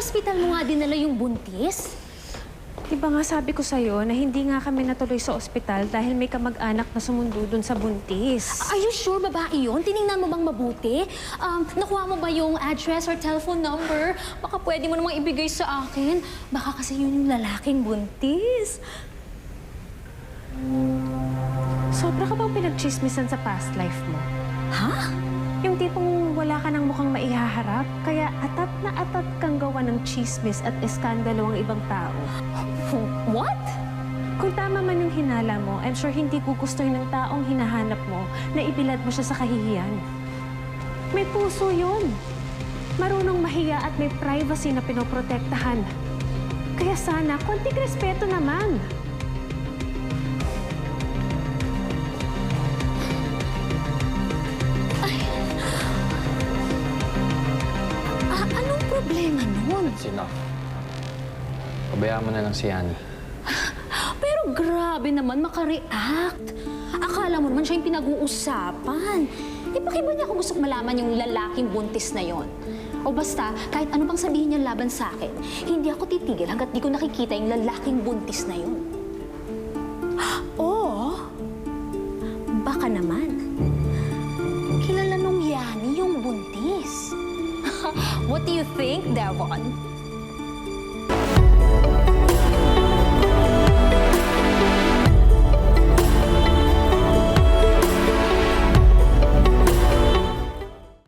ospital mo nga dinala yung buntis? Di ba nga sabi ko sa'yo na hindi nga kami natuloy sa ospital dahil may kamag-anak na sumundo dun sa buntis? Are you sure babae yun? Tiningnan mo bang mabuti? Nakuha mo ba yung address or telephone number? Baka pwede mo namang ibigay sa akin. Baka kasi yun yung lalaking buntis. Sobra ka bang pinagchismisan sa past life mo? Ha? Yung tipong wala ka ng mukhang maihaharap, kaya atat na atat kang gawa ng chismis at eskandalo ang ibang tao. What? Kung tama man yung hinala mo, I'm sure hindi gugustuhin ng taong hinahanap mo na ibilad mo siya sa kahihiyan. May puso yun. Marunong mahiya at may privacy na pinoprotektahan. Kaya sana, konting respeto naman. Anong problema nun? Sino? Pabayaan mo na lang si Yani. Pero grabe naman makareact. Akala mo naman siya yung pinag-uusapan. Di ba kiba niya kung gusto malaman yung lalaking buntis na yon? O basta, kahit ano pang sabihin niya laban sa akin, hindi ako titigil hanggat di ko nakikita yung lalaking buntis na yon. O, baka naman, kilala nung Yani yung buntis. What do you think, Devon?